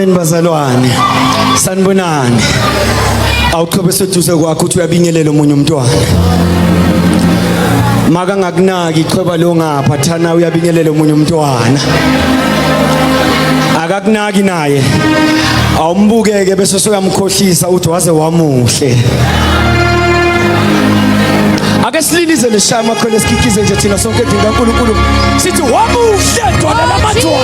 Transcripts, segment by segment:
Amen bazalwane. Sanibonani. Awuqhobe seduze kwakho uthi uyabingelela omunye umntwana. Maka ngakunaki iqhoba lo ngapha thana uyabingelela omunye umntwana. Akakunaki naye. Awumbukeke bese soyamkhohlisa uthi waze wamuhle. Ake sililize leshama khona esikhikize nje thina sonke dinga uNkulunkulu sithi wamuhle dwala lamadwala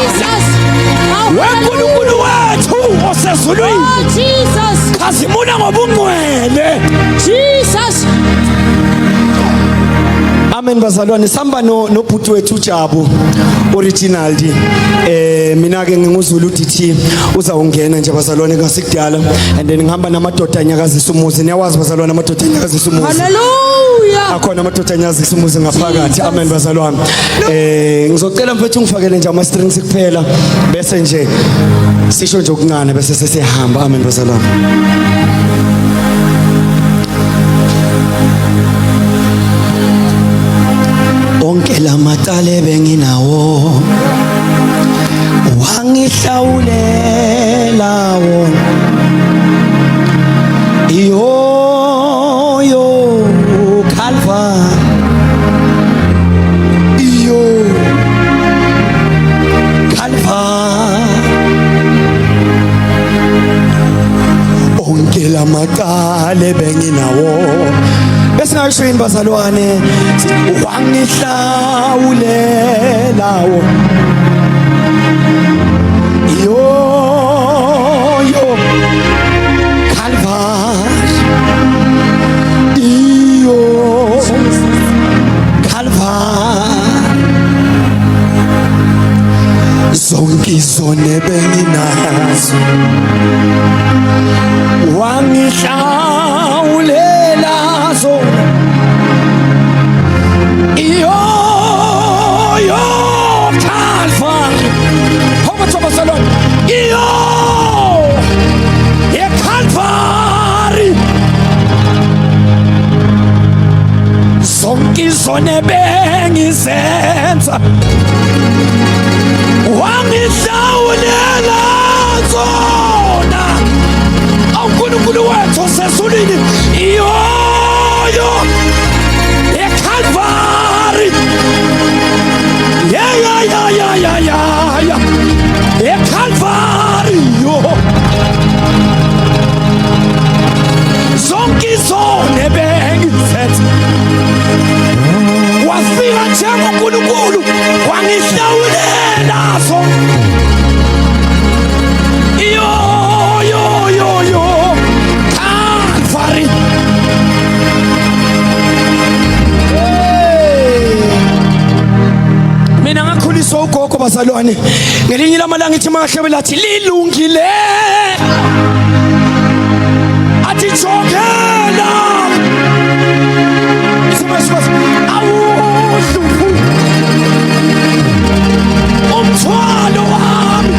weNkulunkulu wethu osezulwini Jesus khazimuna ngobungcwele Jesus. Amen bazalwane. Samba nobhuti wethu uJabu original mina ke nginguzulu DT uzawungena nje bazalwane ngasikudala and then ngihamba namadoda anyakazisa umuzi. Niyawazi bazalwane amadoda anyakazisa umuzi. Hallelujah. Akhona amadoda anyakazisa umuzi ngaphakathi. Amen bazalwane. Ngizocela mfethu ungifakele nje ama strings kuphela bese nje sisho nje okuncane bese sesihamba. Amen bazalwane. Onke lamatale benginawo wangihlawulela wona yo Calvary yo Calvary onke lamatale benginawo bese ngashini bazalwane wangihlawulela wona yo Calvary yo Calvary zonke izone benginazo wangihlawulela zona yo Calvary. How much of a salon? Yo Calvary. Zonke izone bengizenza wangihlawulela zona uNkulunkulu wethu osezulwini yo Calvary. Yeah Calvary yo zonke izone bengizenza wafika nje uNkulunkulu wangihlawulela zona yo Calvary. Mina ngakhuliswa ugogo bazalwane ngelinye lamalanga ithi mahlebela athi lilungile athi jokela simasimas awuhlufu umthwalo wami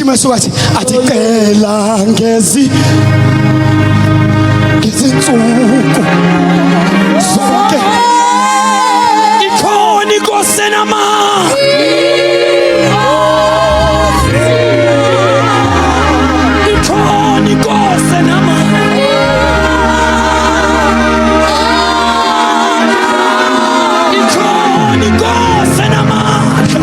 mesuka athi cela ngezinsuku zonke ikhona inkosi enamandla ikhona inkosi enamandla ikhona inkosi enamandla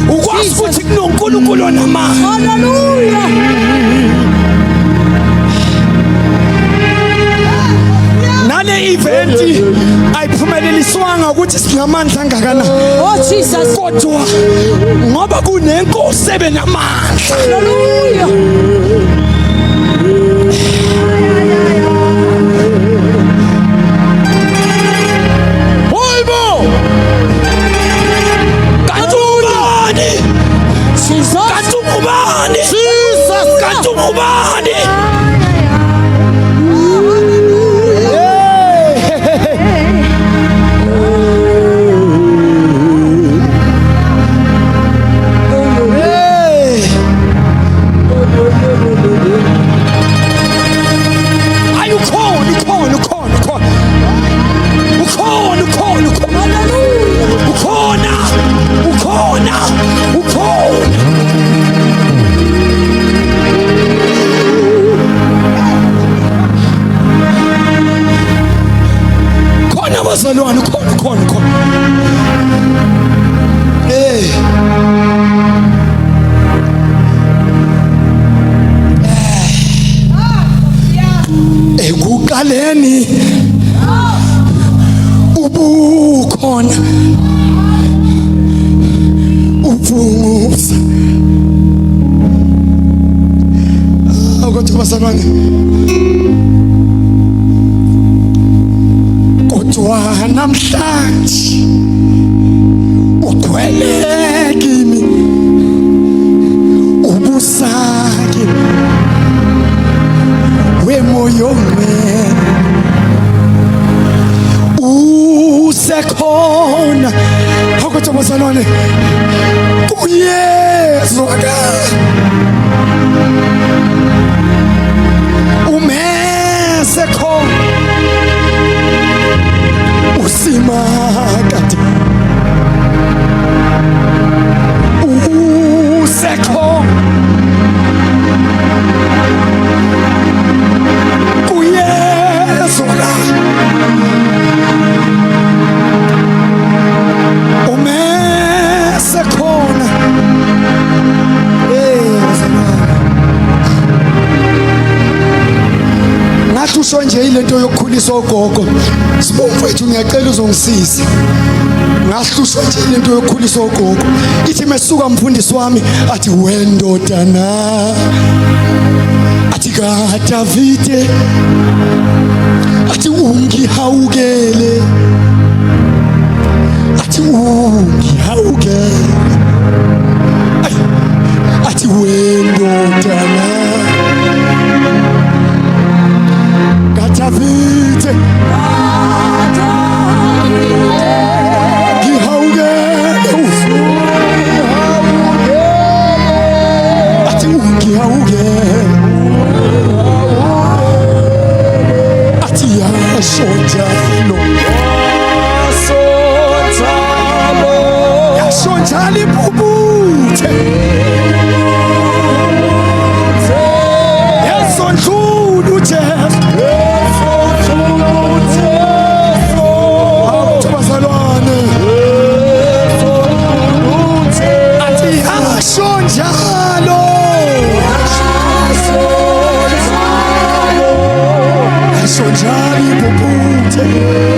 ukwazi ukuthi kunoNkulunkulu onamandla. Hallelujah. Nale event ayiphumeleliswanga ukuthi sinamandla angakanani. Oh Jesus. Kodwa ngoba kunenkosi ebenamandla. Hallelujah. Bazalwane khona ekuqaleni ubukhona ubunguza ukuthi bazalwane namhlanje ugcwele kimi ubusaki wemoyo usekhona ukuthi bazalwane kuyezwaka umesekhona usimakade usekho kuyezwaka umesekhona ngathi usho nje ilento yokukhulisa ogogo sibomfethu ngiyacela uzongisiza ngahlushwa nje lento yokukhulisa ogogo ithi mesuka mfundisi wami athi wendodana athi ka Davide athi ungihawukele athi ungihawukele athi wendodana ka Davide yasho njalo yasho njalo iphuputhe yesondlula uJesu bazalwane athi yasho njalo yasho njalo iphuputhe